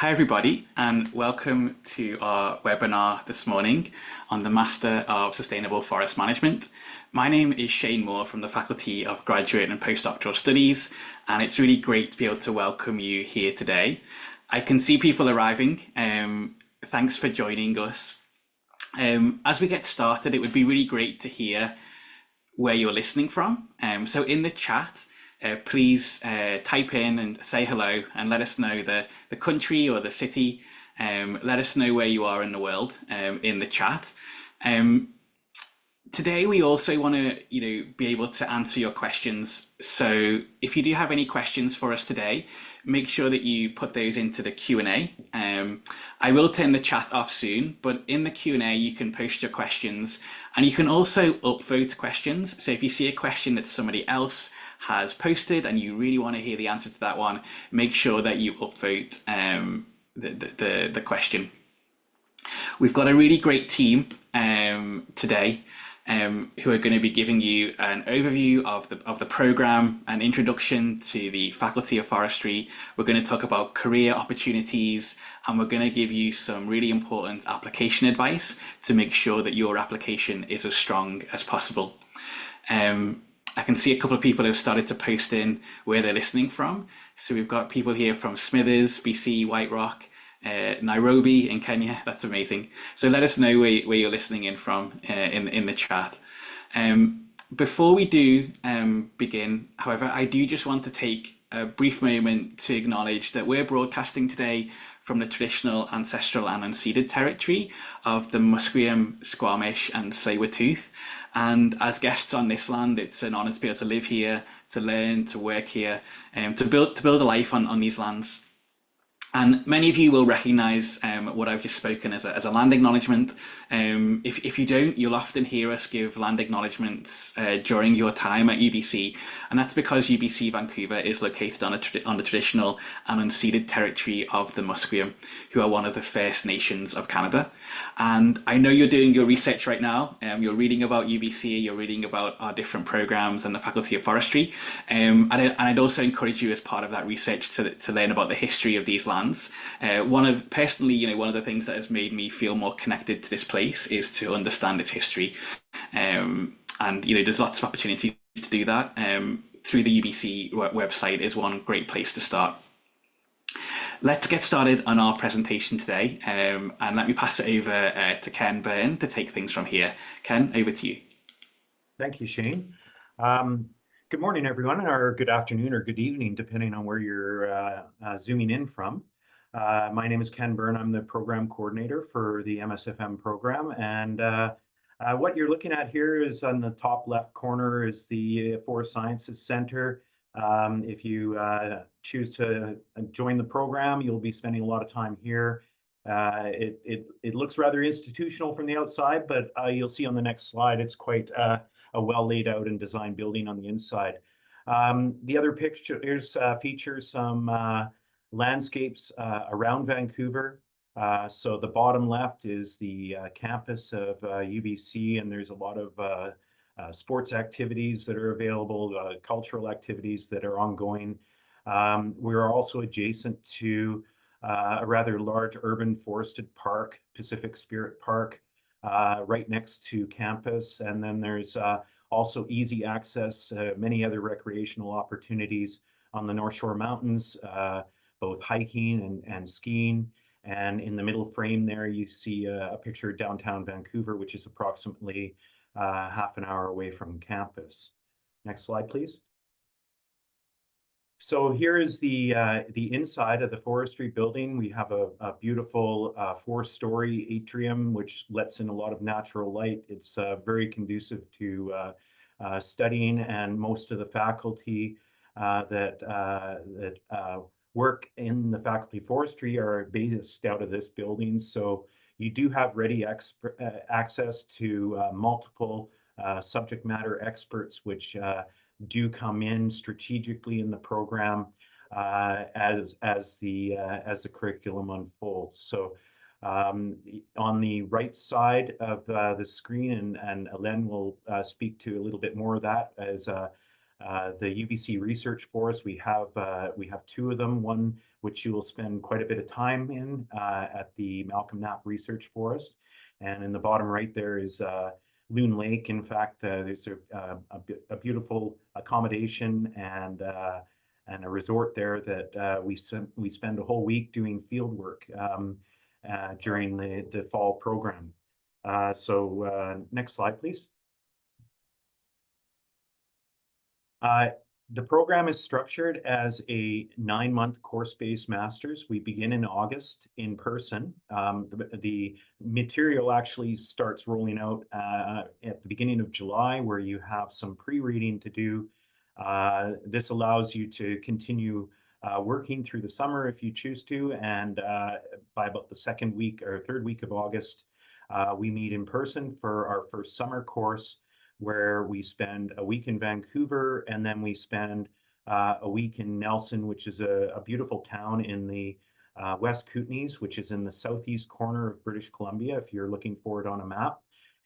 Hi, everybody, and welcome to our webinar this morning on the Master of Sustainable Forest Management. My name is Shane Moore from the Faculty of Graduate and Postdoctoral Studies, and it's really great to be able to welcome you here today. I can see people arriving. Thanks for joining us. As we get started, it would be really great to hear where you're listening from. So in the chat, please type in and say hello and let us know the country or the city. Let us know where you are in the world in the chat. Today we also want to be able to answer your questions. So if you do have any questions for us today, make sure that you put those into the Q&A. I will turn the chat off soon, but in the Q&A you can post your questions, and you can also upvote questions. So if you see a question that somebody else has posted and you really want to hear the answer to that one, make sure that you upvote the question. We've got a really great team today who are going to be giving you an overview of the program, an introduction to the Faculty of Forestry. We're going to talk about career opportunities, and we're going to give you some really important application advice to make sure that your application is as strong as possible. I can see a couple of people who have started to post in where they're listening from. So we've got people here from Smithers, BC, White Rock, Nairobi in Kenya. That's amazing. So let us know where you're listening in from in the chat. Before we do begin, however, I do just want to take a brief moment to acknowledge that we're broadcasting today from the traditional, ancestral and unceded territory of the Musqueam, Squamish and Tsleil-Waututh. And as guests on this land, it's an honour to be able to live here, to learn, to work here, to build a life on these lands. And many of you will recognise what I've just spoken as a land acknowledgement. If you don't, you'll often hear us give land acknowledgements during your time at UBC, and that's because UBC Vancouver is located on the traditional and unceded territory of the Musqueam, who are one of the First Nations of Canada. And I know you're doing your research right now. You're reading about UBC, you're reading about our different programs and the Faculty of Forestry. And I'd also encourage you as part of that research to learn about the history of these lands. One of the things that has made me feel more connected to this place is to understand its history. And there's lots of opportunities to do that. Through the UBC website is one great place to start. Let's get started on our presentation today, and let me pass it over to Ken Byrne to take things from here. Ken, over to you. Thank you, Shane. Good morning, everyone, or good afternoon or good evening, depending on where you're zooming in from. My name is Ken Byrne. I'm the program coordinator for the MSFM program. And what you're looking at here is on the top left corner is the Forest Sciences Center. If you choose to join the program, you'll be spending a lot of time here. It looks rather institutional from the outside, but you'll see on the next slide, it's quite a well laid out and designed building on the inside. The other pictures feature some landscapes around Vancouver. So the bottom left is the campus of UBC, and there's a lot of sports activities that are available, cultural activities that are ongoing. We're also adjacent to a rather large urban forested park, Pacific Spirit Park, right next to campus. And then there's also easy access, many other recreational opportunities on the North Shore Mountains, both hiking and skiing. And in the middle frame there, you see a picture of downtown Vancouver, which is approximately half an hour away from campus. Next slide, please. So here is the inside of the forestry building. We have a beautiful 4-story atrium, which lets in a lot of natural light. It's very conducive to studying, and most of the faculty that work in the Faculty of Forestry are based out of this building. So you do have ready access to multiple subject matter experts, which do come in strategically in the program as the curriculum unfolds. So on the right side of the screen, and Ellen will speak to a little bit more of that, as the UBC Research Forest, we have two of them, one which you will spend quite a bit of time in at the Malcolm Knapp Research Forest. And in the bottom right there is Loon Lake. In fact, there's a beautiful accommodation and a resort there that we spend a whole week doing field work during the fall program. Next slide, please. The program is structured as a 9-month course-based master's. We begin in August in person. The material actually starts rolling out at the beginning of July, where you have some pre-reading to do. This allows you to continue working through the summer if you choose to, and by about the second week or third week of August, we meet in person for our first summer course, where we spend a week in Vancouver, and then we spend a week in Nelson, which is a beautiful town in the West Kootenays, which is in the southeast corner of British Columbia, if you're looking for it on a map.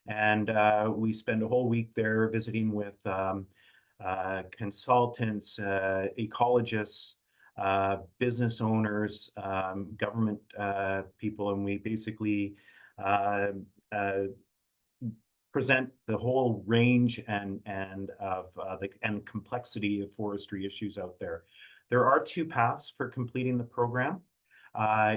And we spend a whole week there visiting with consultants, ecologists, business owners, government people, and we basically present the whole range and the complexity of forestry issues out there. There are 2 paths for completing the program.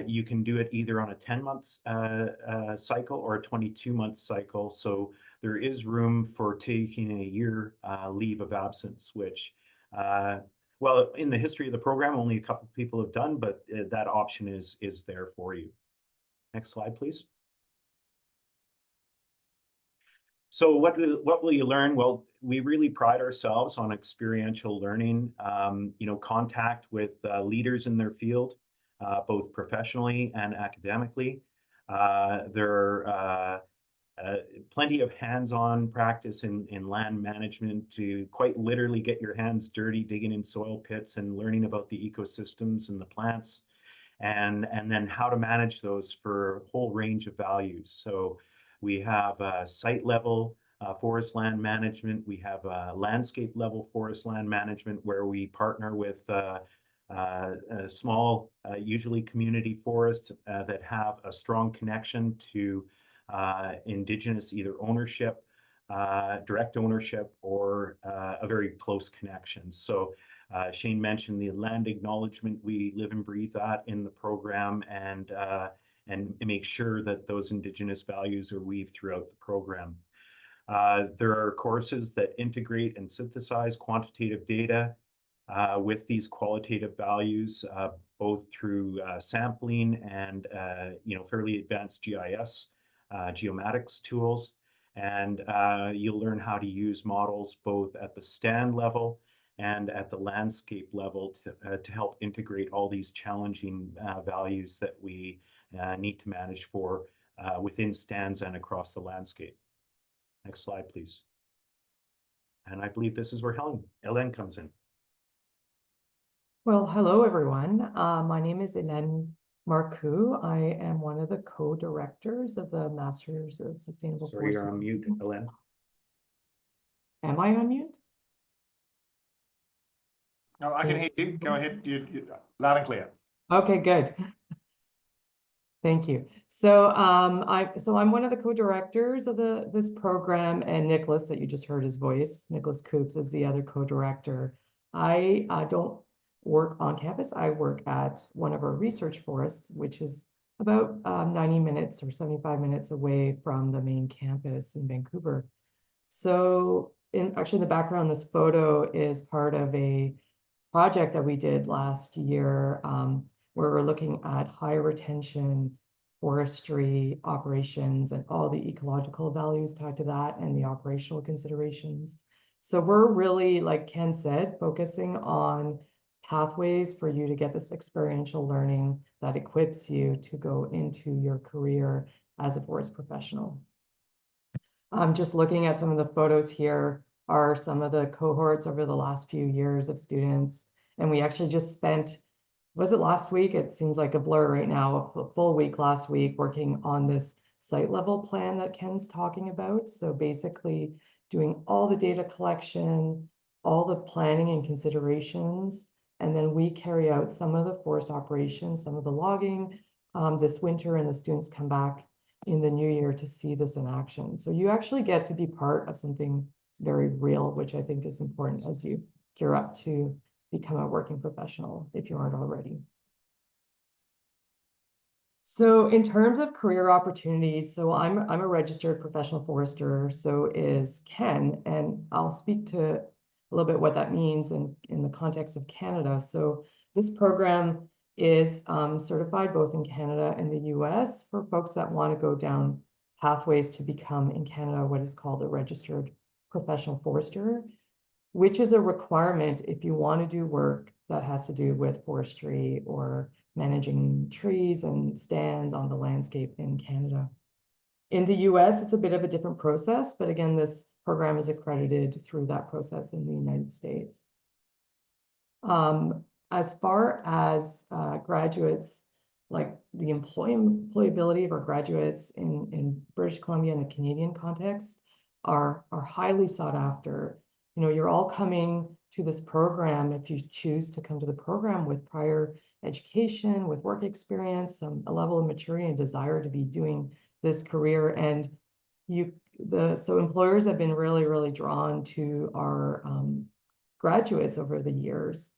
You can do it either on a 10-month cycle or a 22-month cycle. So there is room for taking a year leave of absence, which, well, in the history of the program, only a couple of people have done, but that option is there for you. Next slide, please. So what will you learn? Well, we really pride ourselves on experiential learning, contact with leaders in their field, both professionally and academically. There are plenty of hands-on practice in land management to quite literally get your hands dirty, digging in soil pits and learning about the ecosystems and the plants, and then how to manage those for a whole range of values. So we have site level forest land management. We have landscape level forest land management, where we partner with small, usually community forests that have a strong connection to Indigenous either ownership, direct ownership, or a very close connection. So Shane mentioned the land acknowledgement. We live and breathe that in the program, and make sure that those Indigenous values are weaved throughout the program. There are courses that integrate and synthesize quantitative data with these qualitative values, both through sampling and fairly advanced GIS, geomatics tools. And you'll learn how to use models both at the stand level and at the landscape level to help integrate all these challenging values that we need to manage for within stands and across the landscape. Next slide, please. And I believe this is where Hélène comes in. Well, hello, everyone. My name is Hélène Marcoux. I am one of the co-directors of the Masters of Sustainable Sorry, Forestry. you're on mute, Hélène. Am I on mute? No, I can hear you. Go ahead. You loud and clear. Okay, good. Thank you. So I'm one of the co-directors of this program, and Nicholas, that you just heard his voice, Nicholas Coops, is the other co-director. I don't work on campus. I work at one of our research forests, which is about 90 minutes or 75 minutes away from the main campus in Vancouver. So actually in the background, this photo is part of a project that we did last year, where we're looking at high retention forestry operations and all the ecological values tied to that and the operational considerations. So we're really, like Ken said, focusing on pathways for you to get this experiential learning that equips you to go into your career as a forest professional. Just looking at some of the photos here are some of the cohorts over the last few years of students. And we actually just spent, was it last week? It seems like a blur right now, a full week last week working on this site level plan that Ken's talking about. So basically doing all the data collection, all the planning and considerations, and then we carry out some of the forest operations, some of the logging this winter, and the students come back in the new year to see this in action. So you actually get to be part of something very real, which I think is important as you gear up to become a working professional if you aren't already. So in terms of career opportunities, so I'm a registered professional forester, so is Ken, and I'll speak to a little bit what that means in the context of Canada. So this program is certified both in Canada and the US for folks that want to go down pathways to become in Canada what is called a registered professional forester, which is a requirement if you want to do work that has to do with forestry or managing trees and stands on the landscape in Canada. In the US, it's a bit of a different process, but again, this program is accredited through that process in the United States. As far as graduates, like the employability of our graduates in British Columbia and the Canadian context are highly sought after. You know, you're all coming to this program if you choose to come to the program with prior education, with work experience, a level of maturity and desire to be doing this career. And so employers have been really, really drawn to our graduates over the years.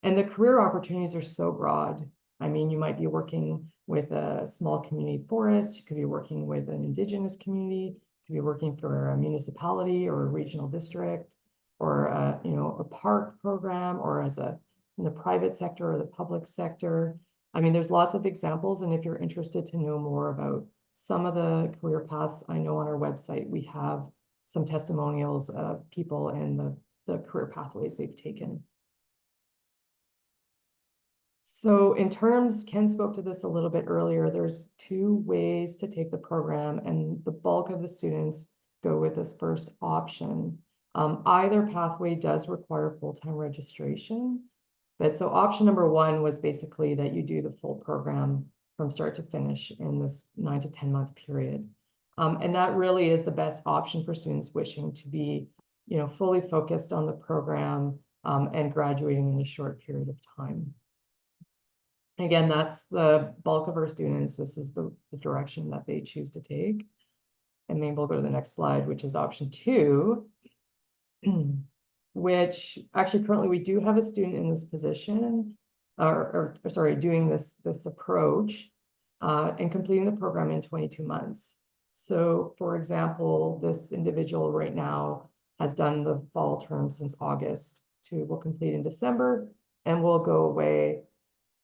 And the career opportunities are so broad. I mean, you might be working with a small community forest, you could be working with an Indigenous community, you could be working for a municipality or a regional district, or a park program, or in the private sector or the public sector. I mean, there's lots of examples, and if you're interested to know more about some of the career paths, I know on our website we have some testimonials of people and the career pathways they've taken. So in terms, Ken spoke to this a little bit earlier, there's 2 ways to take the program, and the bulk of the students go with this first option. Either pathway does require full-time registration, but so option number 1 was basically that you do the full program from start to finish in this 9 to 10 month period. And that really is the best option for students wishing to be, fully focused on the program and graduating in a short period of time. Again, that's the bulk of our students. This is the direction that they choose to take. And maybe we'll go to the next slide, which is option 2, which actually currently we do have a student in this position, or sorry, doing this approach and completing the program in 22 months. So for example, this individual right now has done the fall term since August will complete in December, and will go away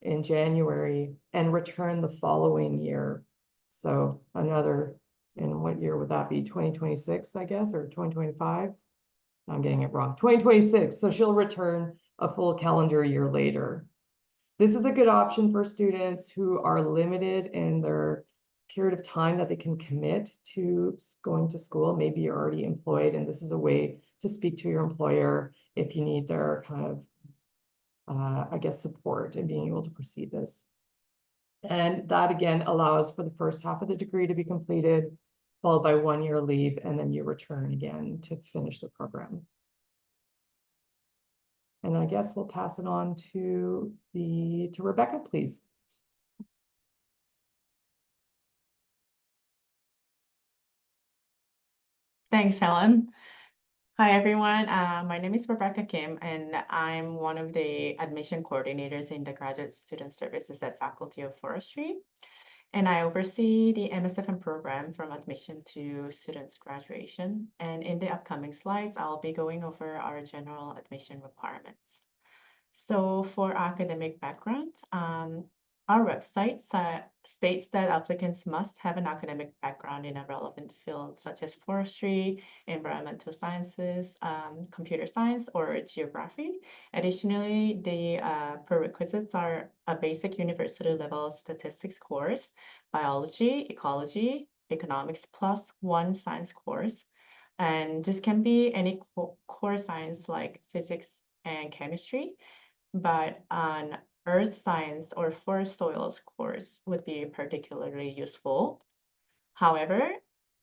in January and return the following year. So another, in what year would that be? 2026, I guess, or 2025? I'm getting it wrong. 2026. So she'll return a full calendar year later. This is a good option for students who are limited in their period of time that they can commit to going to school. Maybe you're already employed, and this is a way to speak to your employer if you need their kind of support in being able to proceed this. And that again allows for the first half of the degree to be completed, followed by 1 year leave, and then you return again to finish the program. And I guess we'll pass it on to Rebecca, please. Thanks, Helen. Hi, everyone. My name is Rebecca Kim, and I'm one of the admission coordinators in the Graduate Student Services at Faculty of Forestry. And I oversee the MSFM program from admission to students' graduation. And in the upcoming slides, I'll be going over our general admission requirements. So for academic background, our website states that applicants must have an academic background in a relevant field such as forestry, environmental sciences, computer science, or geography. Additionally, the prerequisites are a basic university level statistics course, biology, ecology, economics plus 1 science course. And this can be any core science like physics and chemistry, but an earth science or forest soils course would be particularly useful. However,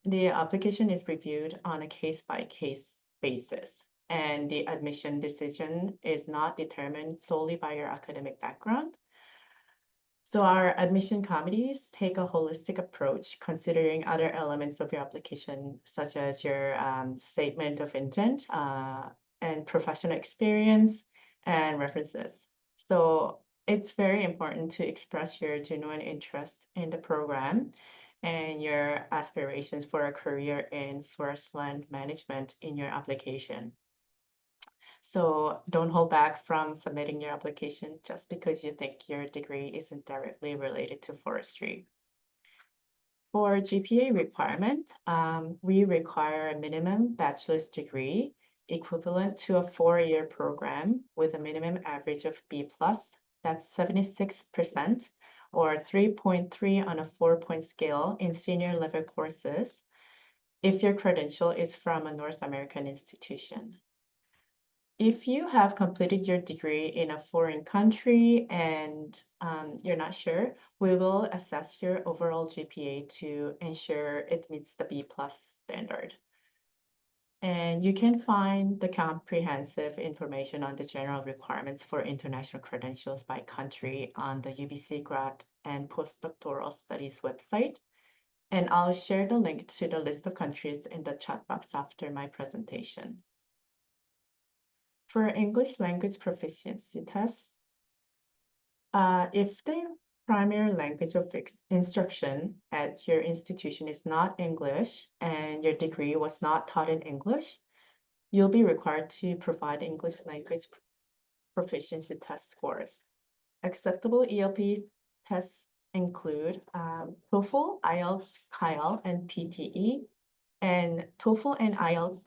the application is reviewed on a case-by-case basis. and the admission decision is not determined solely by your academic background. So our admission committees take a holistic approach, considering other elements of your application, such as your statement of intent and professional experience and references. So it's very important to express your genuine interest in the program and your aspirations for a career in forest land management in your application. So don't hold back from submitting your application just because you think your degree isn't directly related to forestry. For GPA requirement, we require a minimum bachelor's degree equivalent to a 4-year program with a minimum average of B+, that's 76%, or 3.3 on a 4-point scale in senior level courses if your credential is from a North American institution. If you have completed your degree in a foreign country and you're not sure, we will assess your overall GPA to ensure it meets the B+ standard. And you can find the comprehensive information on the general requirements for international credentials by country on the UBC Grad and Postdoctoral Studies website. And I'll share the link to the list of countries in the chat box after my presentation. For English language proficiency tests, if the primary language of instruction at your institution is not English and your degree was not taught in English, you'll be required to provide English language proficiency test scores. Acceptable ELP tests include TOEFL, IELTS, KILE, and PTE, and TOEFL and IELTS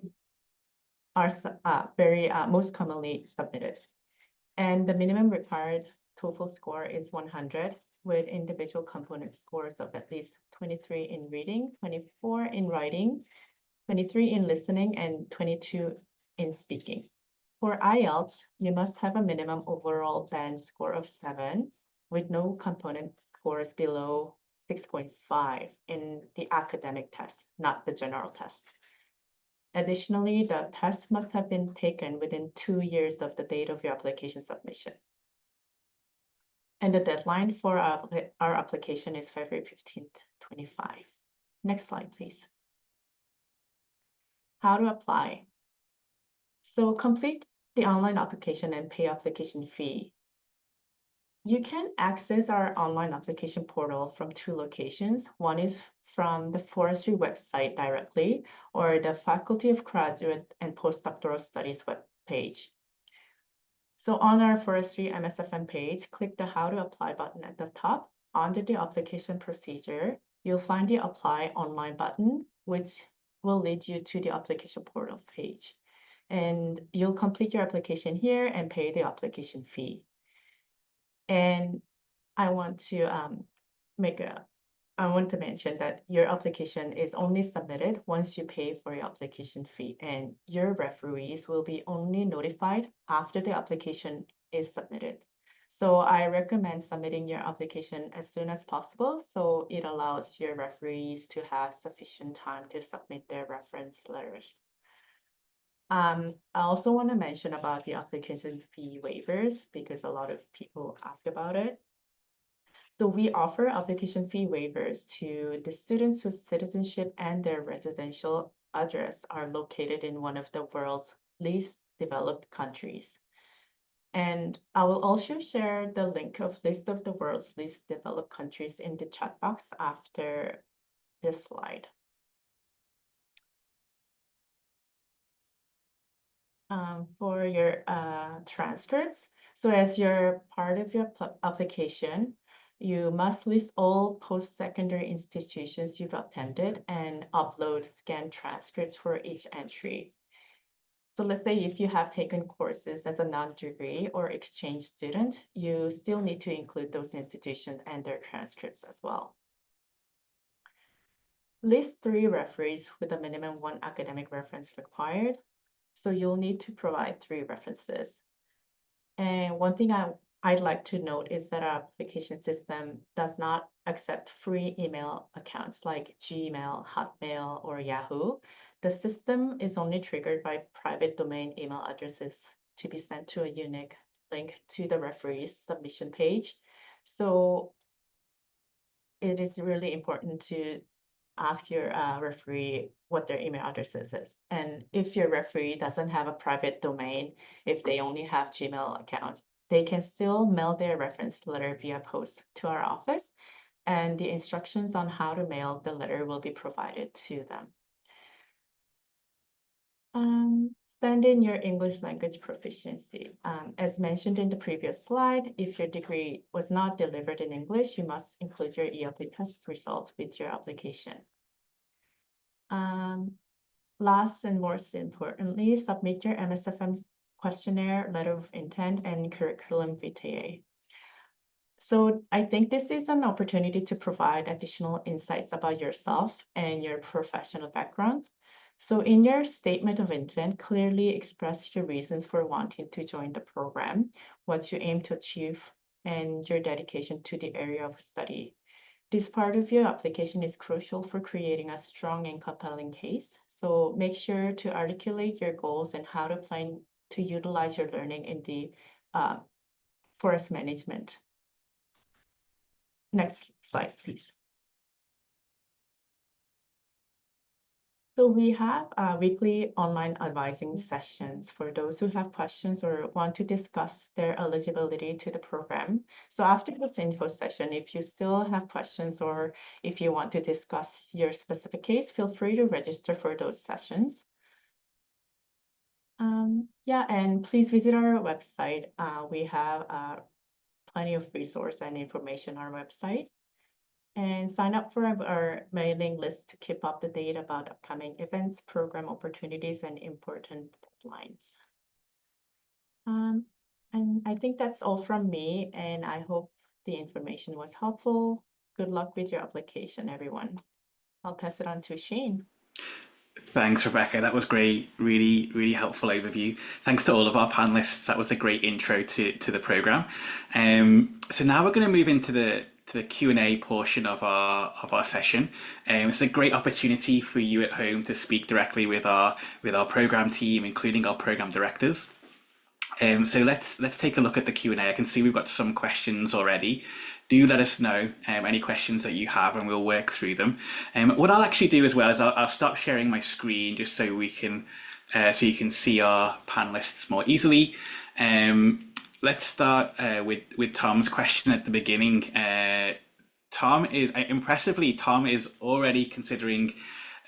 are most commonly submitted. And the minimum required TOEFL score is 100, with individual component scores of at least 23 in reading, 24 in writing, 23 in listening, and 22 in speaking. For IELTS, you must have a minimum overall band score of 7, with no component scores below 6.5 in the academic test, not the general test. Additionally, the test must have been taken within 2 years of the date of your application submission. And the deadline for our application is February 15th, 25. Next slide, please. How to apply. So complete the online application and pay application fee. You can access our online application portal from 2 locations. One is from the forestry website directly, or the Faculty of Graduate and Postdoctoral Studies webpage. So on our forestry MSFM page, click the How to Apply button at the top. Under the application procedure, you'll find the Apply Online button, which will lead you to the application portal page. And you'll complete your application here and pay the application fee. And I want to mention that your application is only submitted once you pay for your application fee, and your referees will be only notified after the application is submitted. So I recommend submitting your application as soon as possible, so it allows your referees to have sufficient time to submit their reference letters. I also want to mention about the application fee waivers, because a lot of people ask about it. So we offer application fee waivers to the students whose citizenship and their residential address are located in one of the world's least developed countries. And I will also share the link of list of the world's least developed countries in the chat box after this slide. For your transcripts, so as you're part of your application, you must list all post-secondary institutions you've attended and upload scanned transcripts for each entry. So let's say if you have taken courses as a non-degree or exchange student, you still need to include those institutions and their transcripts as well. List 3 referees with a minimum 1 academic reference required. So you'll need to provide 3 references. And one thing I'd like to note is that our application system does not accept free email accounts like Gmail, Hotmail, or Yahoo. The system is only triggered by private domain email addresses to be sent to a unique link to the referee's submission page. So it is really important to ask your referee what their email address is. And if your referee doesn't have a private domain, if they only have Gmail account, they can still mail their reference letter via post to our office, and the instructions on how to mail the letter will be provided to them. Send in your English language proficiency. As mentioned in the previous slide, if your degree was not delivered in English, you must include your ELP test results with your application. Last and most importantly, submit your MSFM questionnaire, letter of intent, and curriculum vitae. So I think this is an opportunity to provide additional insights about yourself and your professional background. So in your statement of intent, clearly express your reasons for wanting to join the program, what you aim to achieve, and your dedication to the area of study. This part of your application is crucial for creating a strong and compelling case. So make sure to articulate your goals and how to plan to utilize your learning in the forest management. Next slide, please. So we have weekly online advising sessions for those who have questions or want to discuss their eligibility to the program. So after this info session, if you still have questions or if you want to discuss your specific case, feel free to register for those sessions. Yeah, and please visit our website. We have plenty of resource and information on our website. And sign up for our mailing list to keep up to date about upcoming events, program opportunities, and important deadlines. And I think that's all from me, and I hope the information was helpful. Good luck with your application, everyone. I'll pass it on to Shane. Thanks, Rebecca. That was great. Really, really helpful overview. Thanks to all of our panelists. That was a great intro to the program. So now we're going to move into the Q&A portion of our session. It's a great opportunity for you at home to speak directly with our program team, including our program directors. So let's take a look at the Q&A. I can see we've got some questions already. Do let us know any questions that you have, and we'll work through them. What I'll actually do as well is I'll stop sharing my screen just so we can so you can see our panelists more easily. Let's start with Tom's question at the beginning. Tom is already considering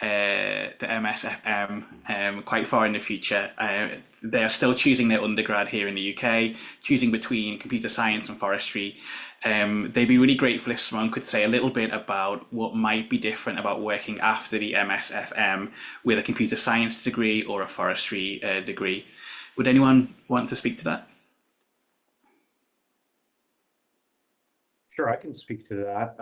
the MSFM quite far in the future. They are still choosing their undergrad here in the UK, choosing between computer science and forestry. They'd be really grateful if someone could say a little bit about what might be different about working after the MSFM with a computer science degree or a forestry degree. Would anyone want to speak to that? Sure, I can speak to that.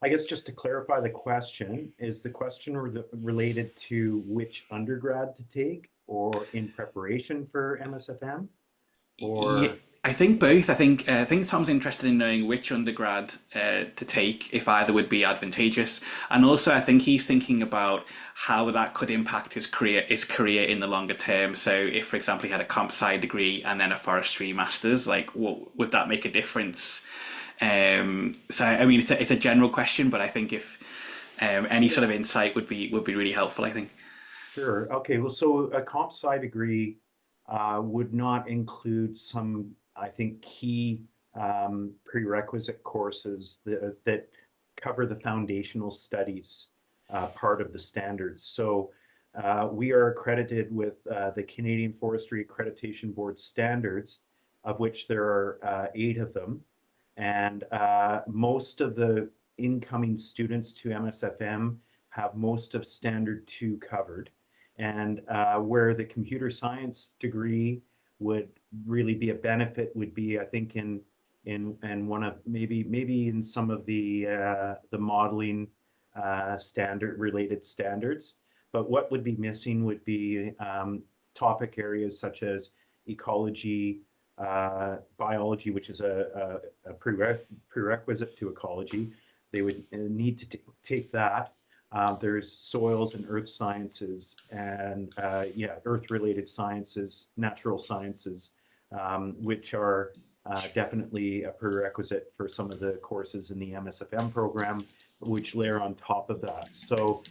I guess just to clarify the question, is the question related to which undergrad to take or in preparation for MSFM? Or Yeah, I think both. I think Tom's interested in knowing which undergrad to take, if either would be advantageous, and also I think he's thinking about how that could impact his career in the longer term. So, if, for example, he had a comp sci degree and then a forestry master's, like, would that make a difference? So, I mean, it's a general question, but I think if any sort of insight would be really helpful, I think. Sure. Okay. Well, so a comp sci degree would not include some, I think, key prerequisite courses that cover the foundational studies part of the standards. So we are accredited with the Canadian Forestry Accreditation Board standards, of which there are 8 of them. And most of the incoming students to MSFM have most of standard 2 covered. And where the computer science degree would really be a benefit would be, I think, in one of maybe in some of the modeling related standards. But what would be missing would be topic areas such as ecology, biology, which is a prerequisite to ecology. They would need to take that. There's soils and earth sciences and earth-related sciences, natural sciences, which are definitely a prerequisite for some of the courses in the MSFM program, which layer on top of that. So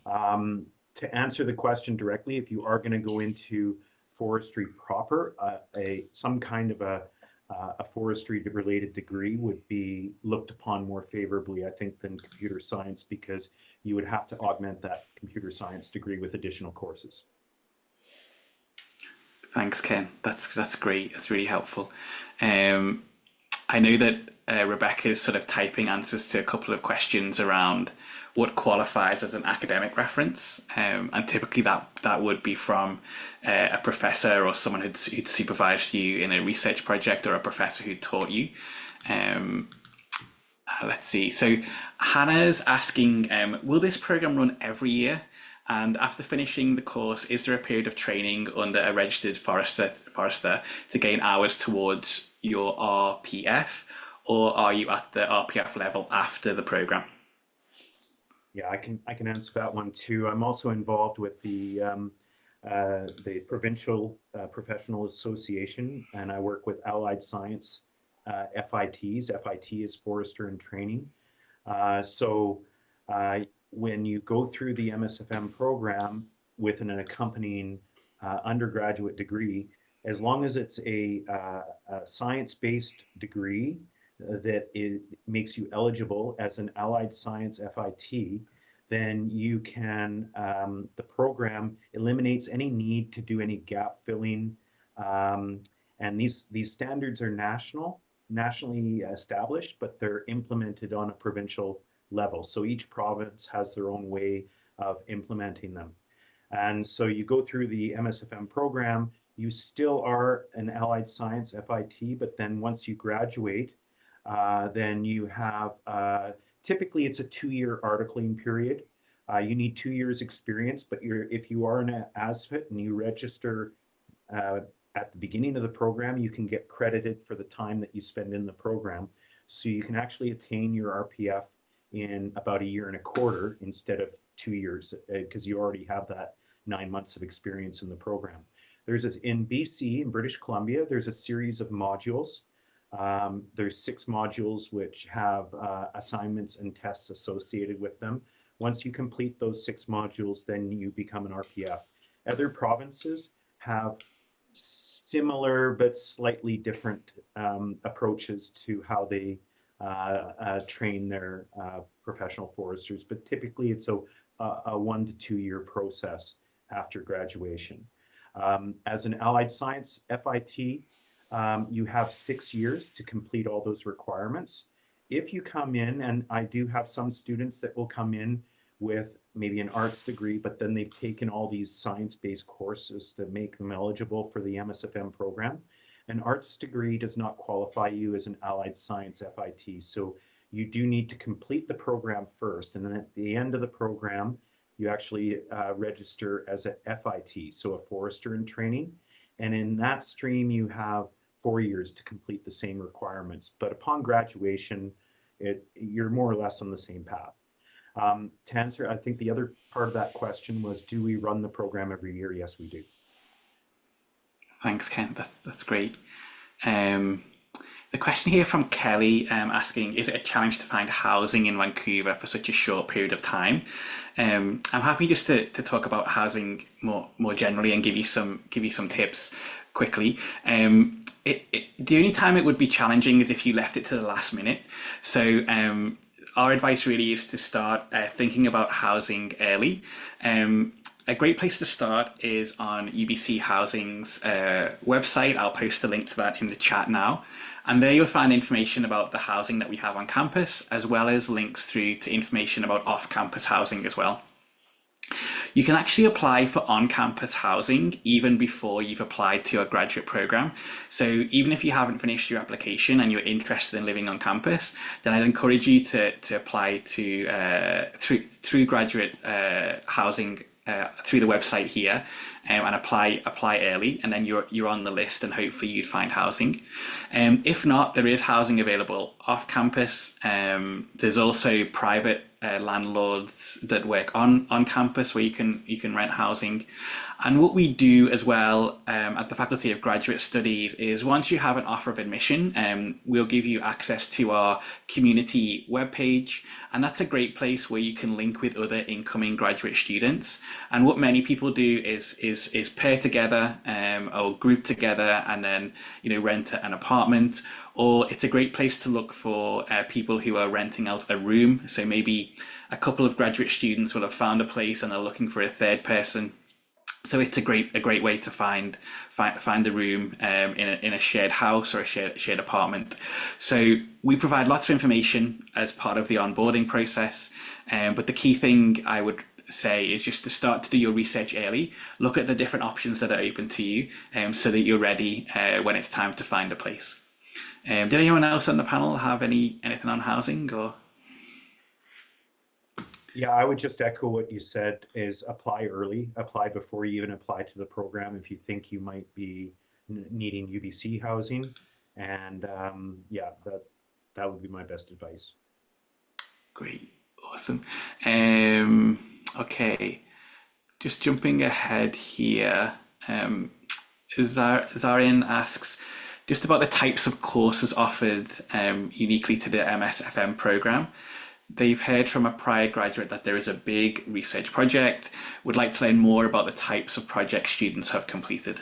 to answer the question directly, if you are going to go into forestry proper, some kind of a forestry related degree would be looked upon more favorably, I think, than computer science, because you would have to augment that computer science degree with additional courses. Thanks, Ken. That's great. That's really helpful. I know that Rebecca is sort of typing answers to a couple of questions around what qualifies as an academic reference, and typically that would be from a professor or someone who'd supervised you in a research project, or a professor who taught you. Let's see. So Hannah's asking, will this program run every year? And after finishing the course, is there a period of training under a registered forester to gain hours towards your RPF, or are you at the RPF level after the program? Yeah, I can answer that one too. I'm also involved with the Provincial Professional Association, and I work with Allied Science FITs. FIT is Forester in Training. When you go through the MSFM program with an accompanying undergraduate degree, as long as it's a science-based degree that it makes you eligible as an Allied Science FIT, then you can, the program eliminates any need to do any gap filling. And these standards are nationally established, but they're implemented on a provincial level. So each province has their own way of implementing them. And so you go through the MSFM program, you still are an Allied Science FIT, but then once you graduate, then you have, typically it's a 2-year articling period. You need 2 years experience, but if you are an ASFIT and you register at the beginning of the program, you can get credited for the time that you spend in the program. So you can actually attain your RPF in about 1.25 years instead of 2 years, because you already have that 9 months of experience in the program. In BC, in British Columbia, there's a series of modules. There's 6 modules which have assignments and tests associated with them. Once you complete those 6 modules, then you become an RPF. Other provinces have similar but slightly different approaches to how they train their professional foresters, but typically it's a 1 to 2 year process after graduation. As an Allied Science FIT, you have 6 years to complete all those requirements. If you come in, and I do have some students that will come in with maybe an arts degree, but then they've taken all these science-based courses to make them eligible for the MSFM program. An arts degree does not qualify you as an Allied Science FIT. So you do need to complete the program first. And then at the end of the program, you actually register as a FIT, so a Forester in Training. And in that stream, you have 4 years to complete the same requirements. But upon graduation, you're more or less on the same path. To answer, I think the other part of that question was, do we run the program every year? Yes, we do. Thanks, Ken. That's great. The question here from Kelly asking, is it a challenge to find housing in Vancouver for such a short period of time? I'm happy just to talk about housing more generally and give you some tips quickly. The only time it would be challenging is if you left it to the last minute. So our advice really is to start thinking about housing early. A great place to start is on UBC Housing's website. I'll post a link to that in the chat now. And there you'll find information about the housing that we have on campus, as well as links through to information about off-campus housing as well. You can actually apply for on-campus housing even before you've applied to a graduate program. So even if you haven't finished your application and you're interested in living on campus, then I'd encourage you to apply to through graduate housing through the website here, and apply early, and then you're on the list, and hopefully you'd find housing. If not, there is housing available off campus. There's also private landlords that work on campus where you can rent housing. And what we do as well at the Faculty of Graduate Studies is once you have an offer of admission, we'll give you access to our community webpage, and that's a great place where you can link with other incoming graduate students. And what many people do is pair together or group together and then rent an apartment. Or it's a great place to look for people who are renting out a room. So maybe a couple of graduate students will have found a place and they're looking for a third person. So it's a great way to find a room in a shared house or a shared apartment. So we provide lots of information as part of the onboarding process. But the key thing I would say is just to start to do your research early. Look at the different options that are open to you, so that you're ready when it's time to find a place. Did anyone else on the panel have anything on housing or? Yeah, I would just echo what you said, is apply early, apply before you even apply to the program if you think you might be needing UBC housing. And yeah, that would be my best advice. Great, awesome. Okay, just jumping ahead here. Zarin asks just about the types of courses offered uniquely to the MSFM program. They've heard from a prior graduate that there is a big research project. Would like to learn more about the types of projects students have completed.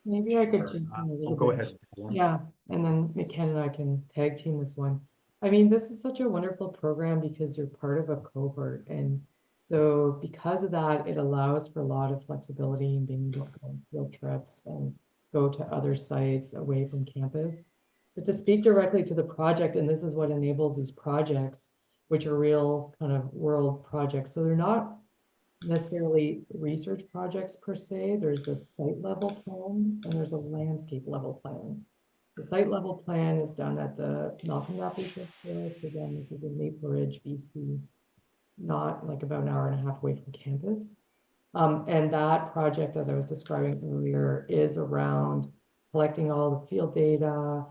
Maybe I could jump in a little Go bit. ahead. Yeah, and then McKen and I can tag team this one. I mean, this is such a wonderful program because you're part of a cohort. And so because of that, it allows for a lot of flexibility in being able to go on field trips and go to other sites away from campus. But to speak directly to the project, and this is what enables these projects, which are real kind of world projects. So they're not necessarily research projects per se. There's a site level plan and there's a landscape level plan. The site level plan is done at the Malcolm Gap Research Forest. Again, this is in Maple Ridge, BC, not like about an hour and a half away from campus. And that project, as I was describing earlier, is around collecting all the field data,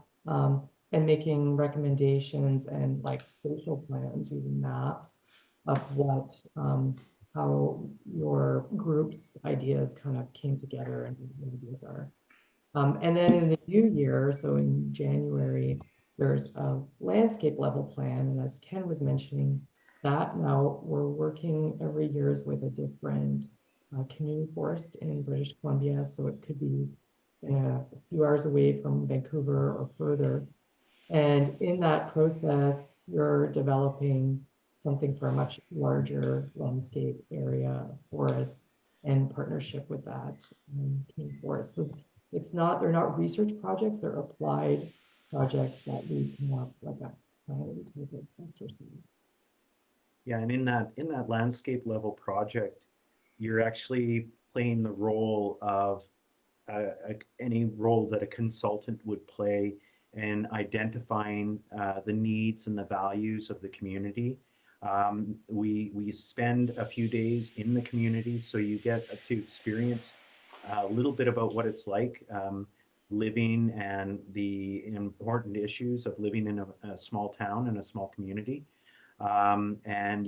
and making recommendations and like spatial plans using maps of what, how your group's ideas kind of came together and what the ideas are. And then in the new year, so in January, there's a landscape level plan. And as Ken was mentioning, that now we're working every year with a different community forest in British Columbia. So it could be a few hours away from Vancouver or further. And in that process, you're developing something for a much larger landscape area, forest, and partnership with that community forest. So they're not research projects, they're applied projects that we come up like a type of exercise. Yeah, and in that landscape level project, you're actually playing the role of any role that a consultant would play in identifying the needs and the values of the community. We spend a few days in the community, so you get to experience a little bit about what it's like living and the important issues of living in a small town and a small community. And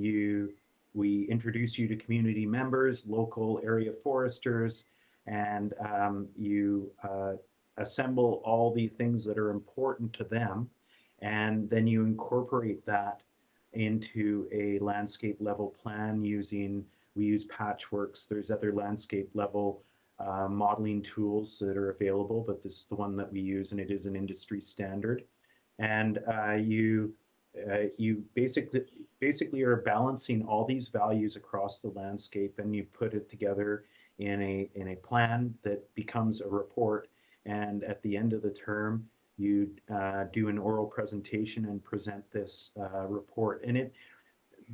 we introduce you to community members, local area foresters, and you assemble all the things that are important to them, and then you incorporate that into a landscape level plan we use Patchworks. There's other landscape level modeling tools that are available, but this is the one that we use, and it is an industry standard. And you basically are balancing all these values across the landscape, and you put it together in a plan that becomes a report. And at the end of the term, you do an oral presentation and present this report. And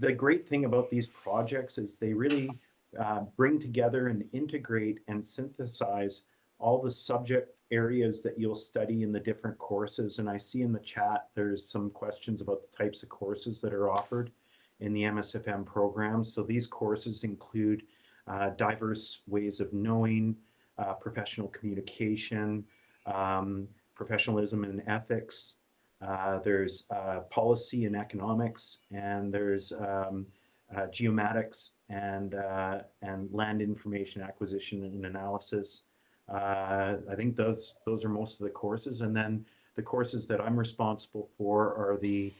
the great thing about these projects is they really bring together and integrate and synthesize all the subject areas that you'll study in the different courses. And I see in the chat, there's some questions about the types of courses that are offered in the MSFM program. So these courses include diverse ways of knowing, professional communication, professionalism and ethics, there's policy and economics, and there's geomatics and land information acquisition and analysis. I think those are most of the courses, and then the courses that I'm responsible for are the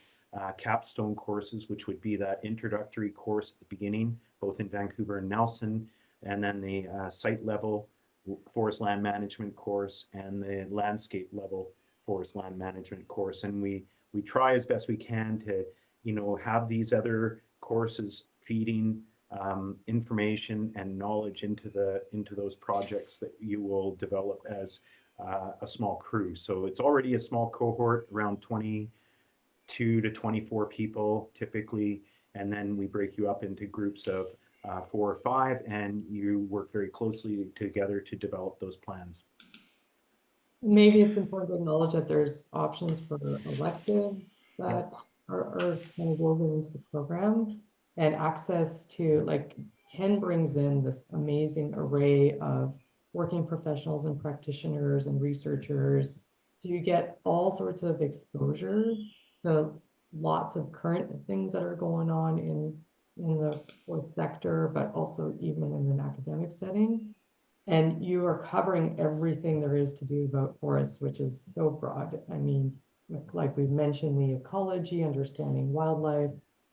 capstone courses, which would be that introductory course at the beginning, both in Vancouver and Nelson, and then the site level forest land management course and the landscape level forest land management course. And we try as best we can to, have these other courses feeding information and knowledge into those projects that you will develop as a small crew. So it's already a small cohort, around 22 to 24 people typically, and then we break you up into groups of 4 or 5, and you work very closely together to develop those plans. Maybe it's important to acknowledge that there's options for electives that are kind of woven into the program, and access to, like, Ken brings in this amazing array of working professionals and practitioners and researchers. So you get all sorts of exposure to lots of current things that are going on in the fourth sector, but also even in an academic setting. And you are covering everything there is to do about forests, which is so broad. I mean, like we've mentioned, the ecology, understanding wildlife,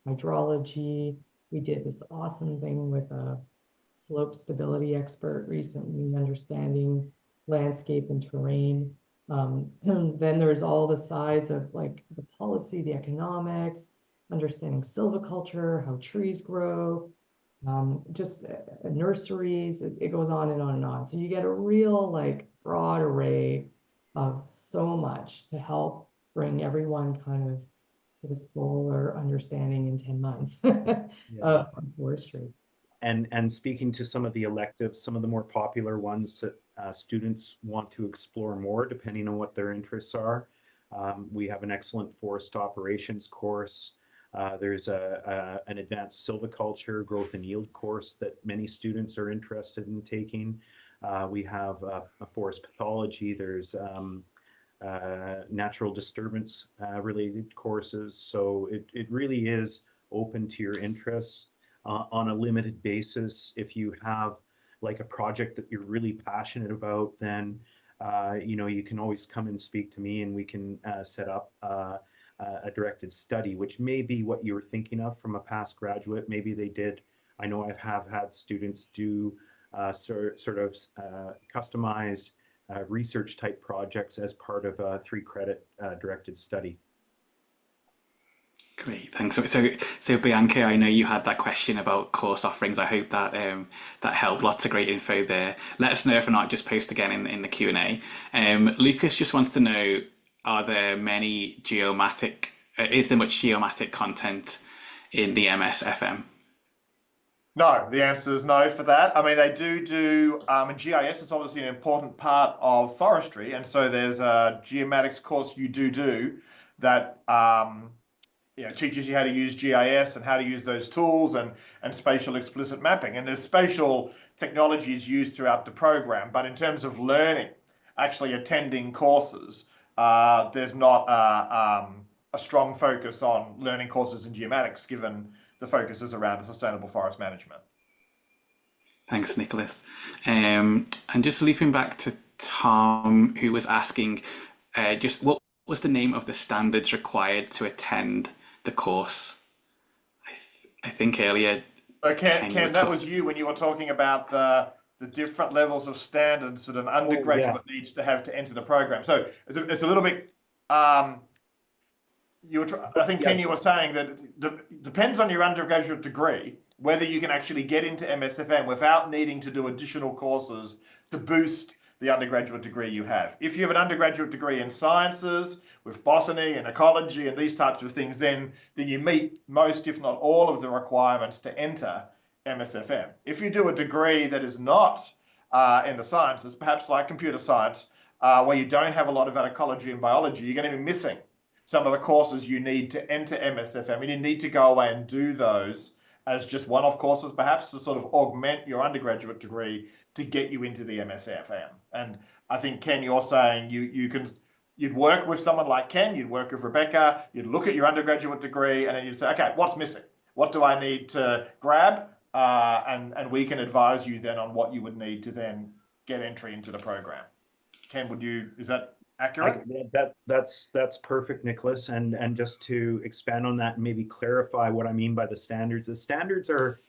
hydrology. We did this awesome thing with a slope stability expert recently, understanding landscape and terrain. Then there's all the sides of, like, the policy, the economics, understanding silviculture, how trees grow, just nurseries. It goes on and on and on. So you get a real, like, broad array of so much to help bring everyone kind of to this full or understanding in 10 months of forestry. And speaking to some of the electives, some of the more popular ones that students want to explore more, depending on what their interests are. We have an excellent forest operations course. There's an advanced silviculture, growth and yield course that many students are interested in taking. We have a forest pathology. There's natural disturbance related courses. So it really is open to your interests. On a limited basis. If you have, like, a project that you're really passionate about, then you can always come and speak to me, and we can set up a directed study, which may be what you were thinking of from a past graduate. Maybe they did. I know I have had students do sort of customized research type projects as part of a 3-credit directed study. Great, thanks. So Bianca, I know you had that question about course offerings. I hope that that helped. Lots of great info there. Let us know if not, just post again in the Q&A. Lucas just wants to know, are there many geomatic? Is there much geomatic content in the MSFM? No, the answer is no for that. I mean, they do, and GIS is obviously an important part of forestry, and so there's a geomatics course you do that teaches you how to use GIS and how to use those tools and spatial explicit mapping. And there's spatial technologies used throughout the program, but in terms of learning, actually attending courses, there's not a strong focus on learning courses in geomatics, given the focus is around sustainable forest management. Thanks, Nicholas. And just looping back to Tom, who was asking, just what was the name of the standards required to attend the course? I think earlier. So Ken, that was you when you were talking about the different levels of standards that an undergraduate needs to have to enter the program. So it's a little bit. I think Ken, you were saying that it depends on your undergraduate degree whether you can actually get into MSFM without needing to do additional courses to boost the undergraduate degree you have. If you have an undergraduate degree in sciences with botany and ecology and these types of things, then you meet most, if not all, of the requirements to enter MSFM. If you do a degree that is not in the sciences, perhaps like computer science, where you don't have a lot of that ecology and biology, you're going to be missing some of the courses you need to enter MSFM, and you need to go away and do those as just one-off courses, perhaps, to sort of augment your undergraduate degree to get you into the MSFM. And I think, Ken, you're saying you can you'd work with someone like Ken, you'd work with Rebecca, you'd look at your undergraduate degree, and then you'd say, okay, what's missing? What do I need to grab? And we can advise you then on what you would need to then get entry into the program. Ken, is that accurate? That's perfect, Nicholas. And just to expand on that and maybe clarify what I mean by the standards. The standards are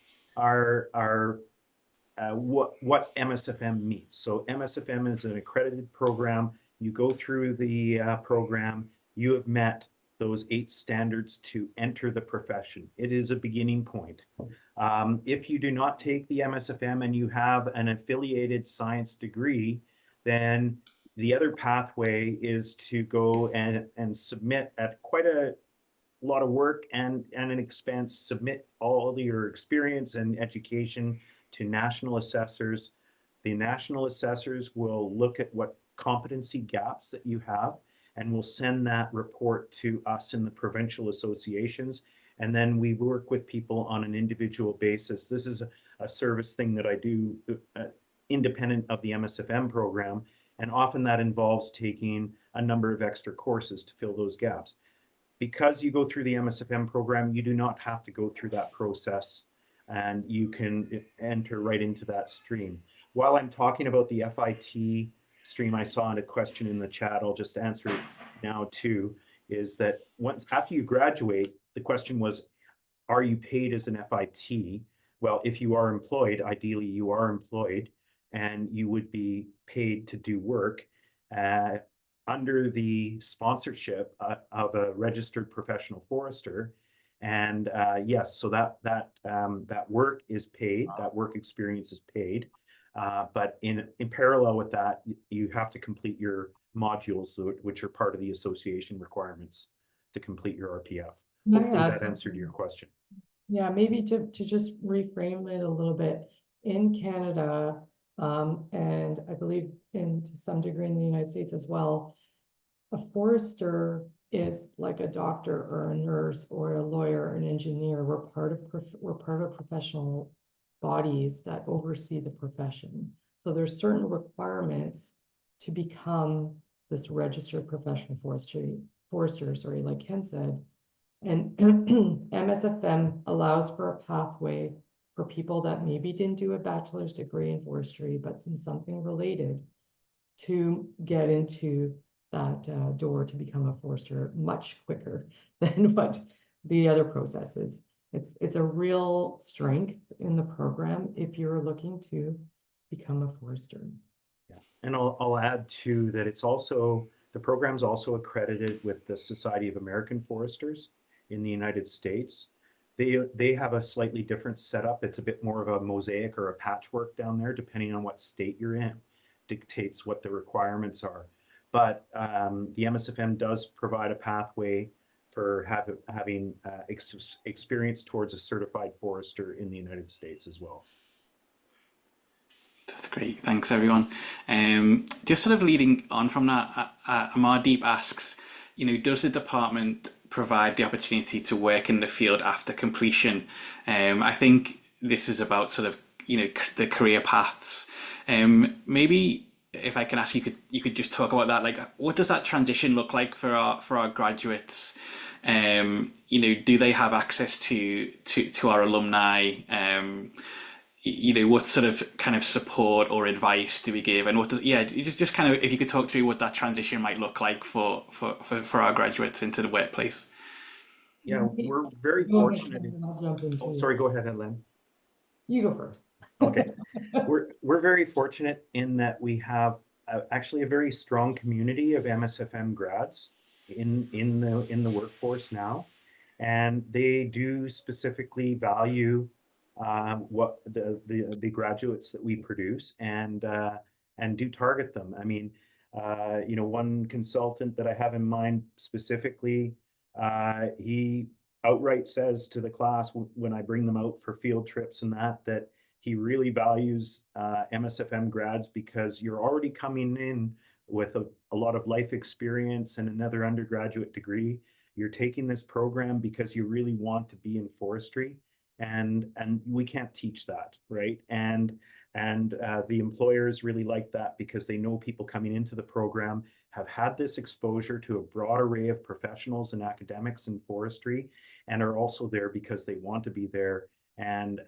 what MSFM meets. So MSFM is an accredited program. You go through the program, you have met those 8 standards to enter the profession. It is a beginning point. If you do not take the MSFM and you have an affiliated science degree, then the other pathway is to go and submit at quite a lot of work and an expense, submit all of your experience and education to national assessors. The national assessors will look at what competency gaps that you have and will send that report to us in the provincial associations. And then we work with people on an individual basis. This is a service thing that I do independent of the MSFM program. And often that involves taking a number of extra courses to fill those gaps. Because you go through the MSFM program, you do not have to go through that process, and you can enter right into that stream. While I'm talking about the FIT stream, I saw a question in the chat, I'll just answer it now too, is that after you graduate, the question was, are you paid as an FIT? Well, if you are employed, ideally you are employed, and you would be paid to do work under the sponsorship of a registered professional forester. And yes, so that work is paid, that work experience is paid. But in parallel with that, you have to complete your modules, which are part of the association requirements to complete your RPF. Hopefully that answered your question. Yeah, maybe to just reframe it a little bit. In Canada, and I believe to some degree in the United States as well, a forester is like a doctor or a nurse or a lawyer or an engineer. We're part of professional bodies that oversee the profession. So there's certain requirements to become this registered professional forester, like Ken said. And MSFM allows for a pathway for people that maybe didn't do a bachelor's degree in forestry, but in something related, to get into that door to become a forester much quicker than what the other process is. It's a real strength in the program if you're looking to become a forester. Yeah, and I'll add too that the program's also accredited with the Society of American Foresters in the United States. They have a slightly different setup. It's a bit more of a mosaic or a patchwork down there, depending on what state you're in, dictates what the requirements are. But the MSFM does provide a pathway for having experience towards a certified forester in the United States as well. That's great. Thanks, everyone. Just sort of leading on from that, Amardeep asks, does the department provide the opportunity to work in the field after completion? I think this is about sort of, the career paths. Maybe if I can ask, you could just talk about that. Like, what does that transition look like for our graduates? Do they have access to our alumni? What sort of kind of support or advice do we give, and what does just kind of, if you could talk through what that transition might look like for our graduates into the workplace. Yeah, we're very fortunate. Oh, sorry, go ahead, Len. You go first. Okay, we're very fortunate in that we have actually a very strong community of MSFM grads in the workforce now, and they do specifically value what the graduates that we produce and do target them. I mean, one consultant that I have in mind specifically, he outright says to the class when I bring them out for field trips and that he really values MSFM grads because you're already coming in with a lot of life experience and another undergraduate degree. You're taking this program because you really want to be in forestry, and we can't teach that, right? And the employers really like that because they know people coming into the program have had this exposure to a broad array of professionals and academics in forestry and are also there because they want to be there. And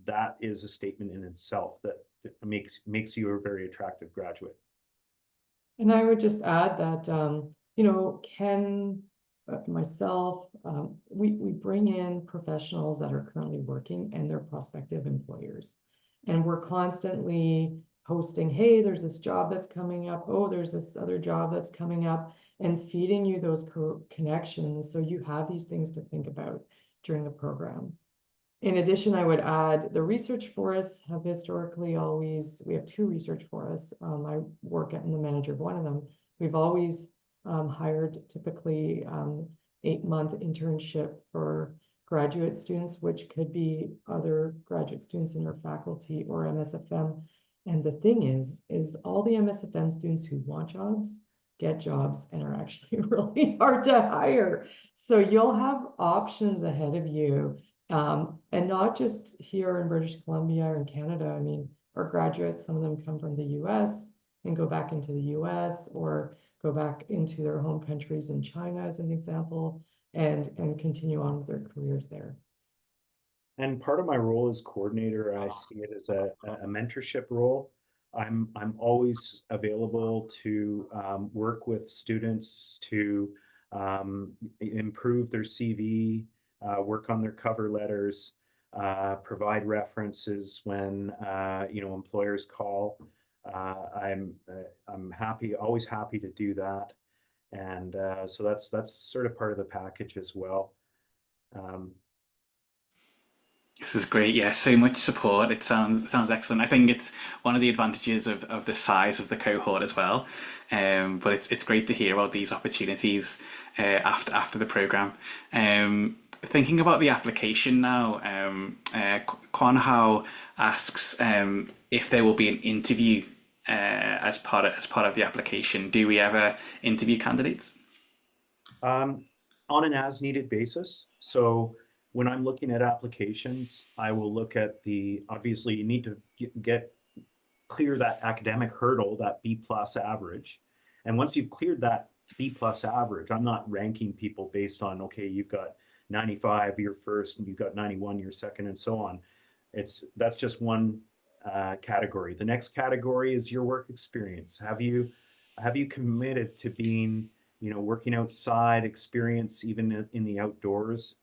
that is a statement in itself that makes you a very attractive graduate. And I would just add that, you know, Ken, myself, we bring in professionals that are currently working and their prospective employers. And we're constantly posting, hey, there's this job that's coming up. Oh, there's this other job that's coming up, and feeding you those connections so you have these things to think about during the program. In addition, I would add the research forests have historically always, we have 2 research forests. I work at the manager of one of them. We've always hired typically 8-month internship for graduate students, which could be other graduate students in your faculty or MSFM. And the thing is all the MSFM students who want jobs get jobs and are actually really hard to hire. So you'll have options ahead of you. And not just here in British Columbia or in Canada. I mean, our graduates, some of them come from the US and go back into the US or go back into their home countries in China as an example, and continue on with their careers there. And part of my role as coordinator, I see it as a mentorship role. I'm always available to work with students to improve their CV, work on their cover letters, provide references when employers call. I'm always happy to do that, and so that's sort of part of the package as well. This is great. Yeah, so much support. It sounds excellent. I think it's one of the advantages of the size of the cohort as well. But it's great to hear about these opportunities after the program. Thinking about the application now, Kwan Hao asks if there will be an interview as part of the application. Do we ever interview candidates? On an as-needed basis. So when I'm looking at applications, I will look at obviously you need to clear that academic hurdle, that B+ average. And once you've cleared that B+ average, I'm not ranking people based on, okay, you've got 95, you're first, and you've got 91, you're second, and so on. That's just one category. The next category is your work experience. Have you committed to being, working outside, experience even in the outdoors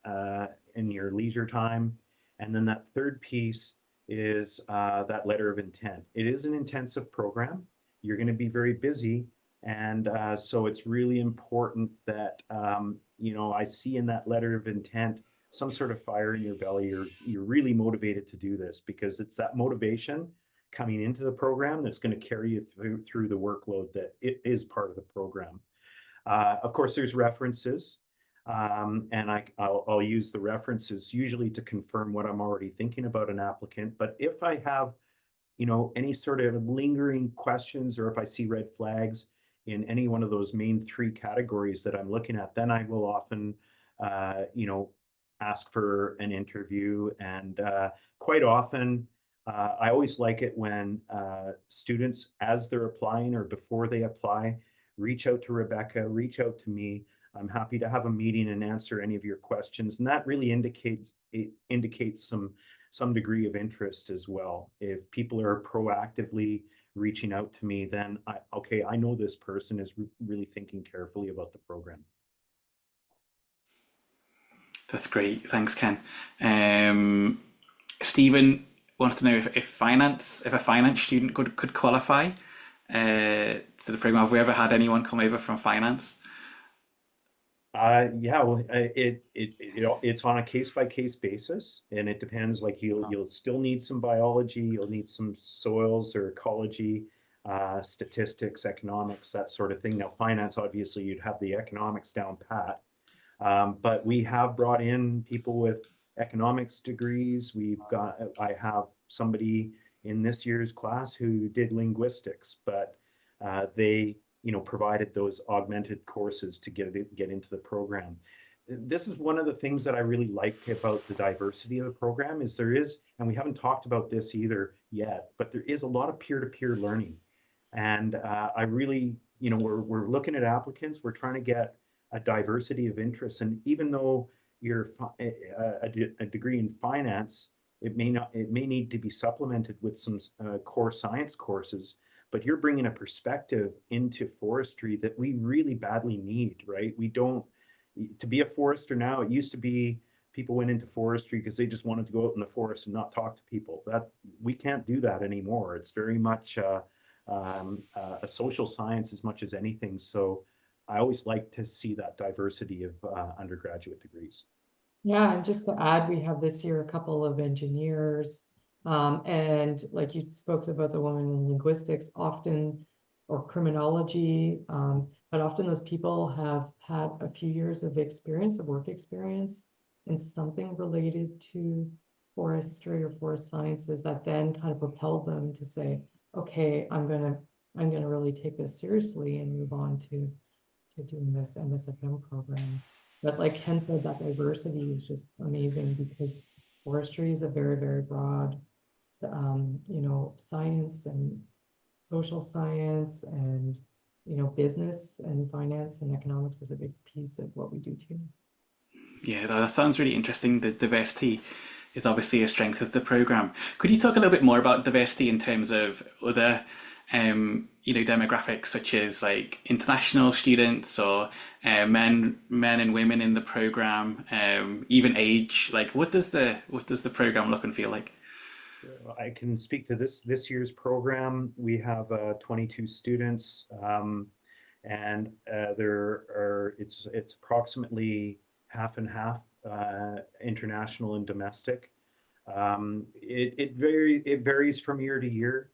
in your leisure time? And then that third piece is that letter of intent. It is an intensive program. You're going to be very busy. And so it's really important that, I see in that letter of intent some sort of fire in your belly. You're really motivated to do this, because it's that motivation coming into the program that's going to carry you through the workload that it is part of the program. Of course, there's references, and I'll use the references usually to confirm what I'm already thinking about an applicant. But if I have, any sort of lingering questions, or if I see red flags in any one of those main 3 categories that I'm looking at, then I will often, ask for an interview. And quite often, I always like it when students, as they're applying or before they apply, reach out to Rebecca, reach out to me. I'm happy to have a meeting and answer any of your questions. And that really indicates some degree of interest as well. If people are proactively reaching out to me, then I know this person is really thinking carefully about the program. That's great. Thanks, Ken. Stephen wants to know if a finance student could qualify to the program. Have we ever had anyone come over from finance? Yeah, well, it's on a case-by-case basis, and it depends. Like you'll still need some biology, you'll need some soils or ecology, statistics, economics, that sort of thing. Now, finance, obviously, you'd have the economics down pat, but we have brought in people with economics degrees. I have somebody in this year's class who did linguistics, but they provided those augmented courses to get into the program. This is one of the things that I really like about the diversity of the program is and we haven't talked about this either yet, but there is a lot of peer-to-peer learning. And I really you know, we're looking at applicants, we're trying to get a diversity of interests. And even though you're a degree in finance, it may need to be supplemented with some core science courses, but you're bringing a perspective into forestry that we really badly need, right? We don't, to be a forester now, it used to be people went into forestry because they just wanted to go out in the forest and not talk to people. That we can't do that anymore. It's very much a social science as much as anything. So I always like to see that diversity of undergraduate degrees. Yeah, and just to add, we have this year a couple of engineers, and like you spoke about the woman in linguistics, often, or criminology, but often those people have had a few years of experience, of work experience, in something related to forestry or forest sciences that then kind of propelled them to say, okay, I'm gonna really take this seriously and move on to doing this MSFM program. But like Ken said, that diversity is just amazing because forestry is a very, very broad, you know, science and social science and, you know, business and finance and economics is a big piece of what we do too. Yeah, that sounds really interesting. The diversity is obviously a strength of the program. Could you talk a little bit more about diversity in terms of other, you know, demographics such as like international students or men and women in the program, even age? Like, what does the program look and feel like? I can speak to this year's program. We have 22 students, and it's approximately half and half international and domestic. It varies from year to year.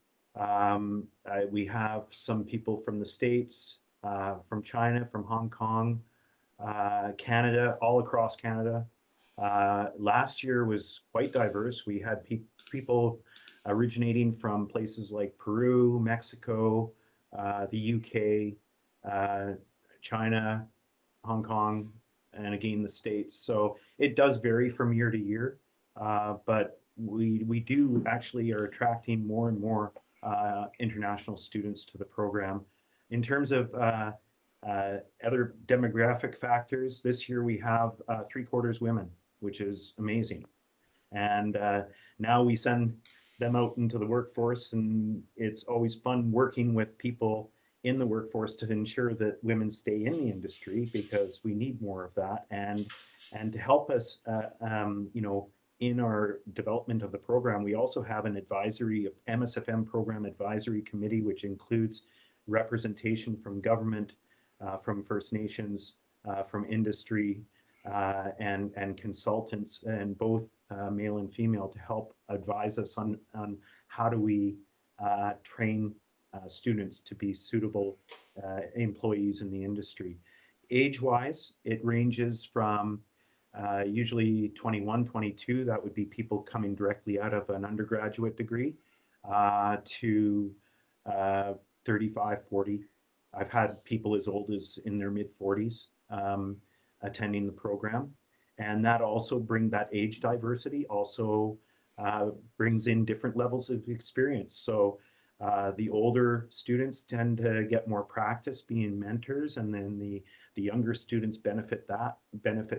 We have some people from the States, from China, from Hong Kong, Canada, all across Canada. Last year was quite diverse. We had people originating from places like Peru, Mexico, the UK, China, Hong Kong, and again the States. So it does vary from year to year, but we do actually are attracting more and more international students to the program. In terms of other demographic factors, this year we have 3/4 women, which is amazing. And now we send them out into the workforce, and it's always fun working with people in the workforce to ensure that women stay in the industry, because we need more of that, and to help us, you know, in our development of the program. We also have an advisory, MSFM program advisory committee, which includes representation from government, from First Nations, from industry, and consultants, and both male and female, to help advise us on how do we train students to be suitable employees in the industry. Age-wise, it ranges from usually 21, 22, that would be people coming directly out of an undergraduate degree, to 35, 40. I've had people as old as in their mid-40s attending the program. And that also that age diversity also brings in different levels of experience. So the older students tend to get more practice being mentors, and then the younger students benefit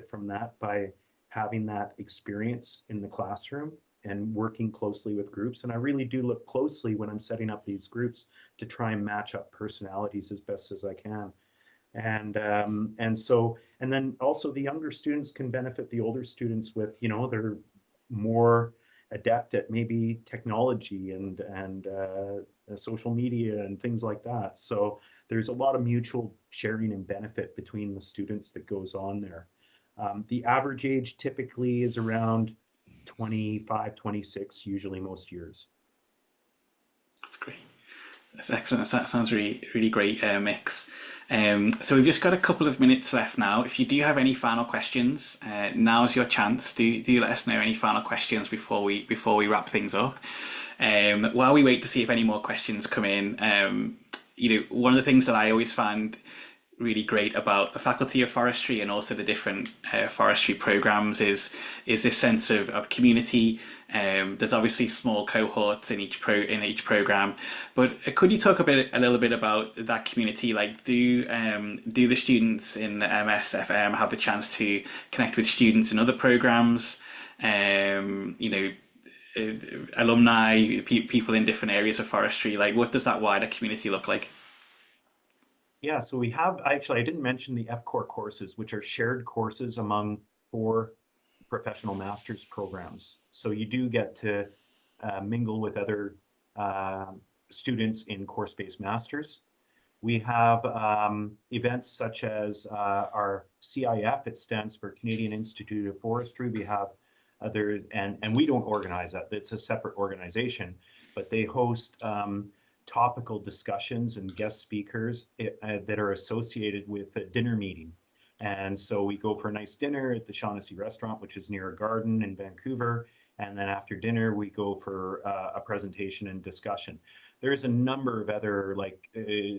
from that by having that experience in the classroom and working closely with groups. And I really do look closely when I'm setting up these groups to try and match up personalities as best as I can. And then also the younger students can benefit the older students with, you know, they're more adept at maybe technology and social media and things like that. So there's a lot of mutual sharing and benefit between the students that goes on there. The average age typically is around 25, 26, usually most years. That's great. That's excellent. That sounds really, really great mix. So we've just got a couple of minutes left now. If you do have any final questions, now's your chance. Do let us know any final questions before we wrap things up. While we wait to see if any more questions come in, you know, one of the things that I always find really great about the Faculty of Forestry and also the different forestry programs is this sense of community. There's obviously small cohorts in each program, but could you talk a little bit about that community? Like, do the students in the MSFM have the chance to connect with students in other programs? Alumni, people in different areas of forestry. Like, what does that wider community look like? Yeah, so we have, actually, I didn't mention the FCORE courses, which are shared courses among 4 professional master's programs. So you do get to mingle with other students in course-based masters. We have events such as our CIF, it stands for Canadian Institute of Forestry. We have other, and we don't organize that, it's a separate organization, but they host topical discussions and guest speakers that are associated with a dinner meeting. And so we go for a nice dinner at the Shaughnessy restaurant, which is near a garden in Vancouver. And then after dinner, we go for a presentation and discussion. There's a number of other, like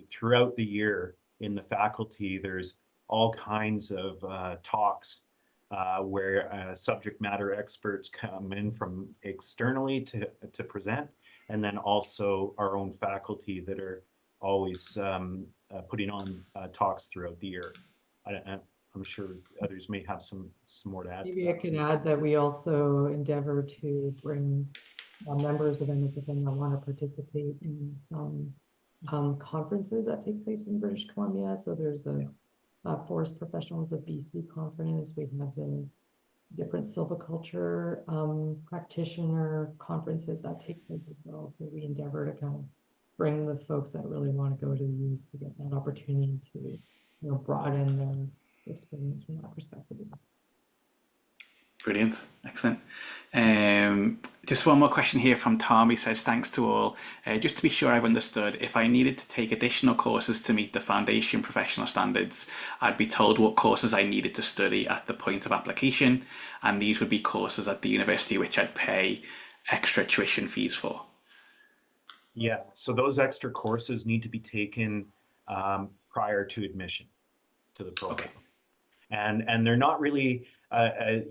throughout the year in the faculty, there's all kinds of talks where subject matter experts come in from externally to present. And then also our own faculty that are always putting on talks throughout the year. I'm sure others may have some more to add. Maybe I could add that we also endeavor to bring members of MSFM that want to participate in some conferences that take place in British Columbia. So there's the Forest Professionals of BC conference. We have the different silviculture practitioner conferences that take place as well. So we endeavor to kind of bring the folks that really want to go to these to get that opportunity to, broaden their experience from that perspective. Brilliant, excellent. Just one more question here from Tom. He says, thanks to all. Just to be sure I've understood, if I needed to take additional courses to meet the foundation professional standards, I'd be told what courses I needed to study at the point of application, and these would be courses at the university which I'd pay extra tuition fees for. Yeah, so those extra courses need to be taken prior to admission to the program. Okay. And they're not really, the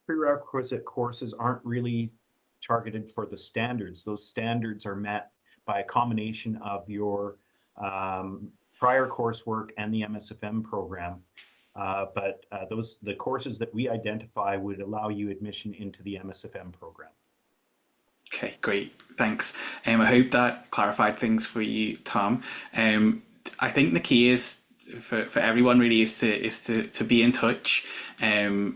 prerequisite courses aren't really targeted for the standards. Those standards are met by a combination of your prior coursework and the MSFM program. But the courses that we identify would allow you admission into the MSFM program. Okay, great, thanks. I hope that clarified things for you, Tom. I think the key is for everyone really is to be in touch. I'll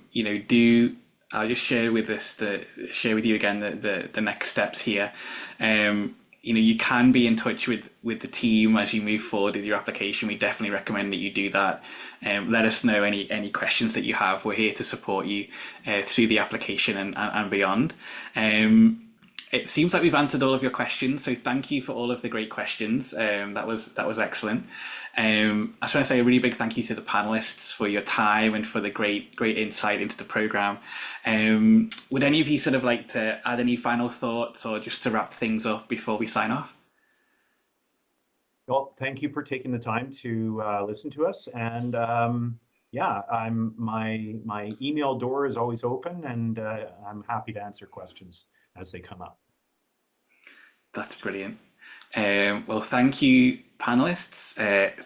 just share with you again the next steps here. You can be in touch with the team as you move forward with your application. We definitely recommend that you do that. Let us know any questions that you have. We're here to support you through the application and beyond. It seems like we've answered all of your questions, so thank you for all of the great questions. That was excellent. I just want to say a really big thank you to the panelists for your time and for the great insight into the program. Would any of you sort of like to add any final thoughts or just to wrap things up before we sign off? Well, thank you for taking the time to listen to us, and my email door is always open, and I'm happy to answer questions as they come up. That's brilliant. Well, thank you, panelists.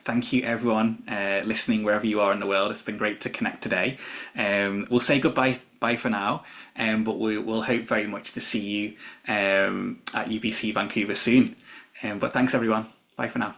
Thank you, everyone listening wherever you are in the world. It's been great to connect today. We'll say goodbye for now, but we'll hope very much to see you at UBC Vancouver soon. But thanks, everyone. Bye for now.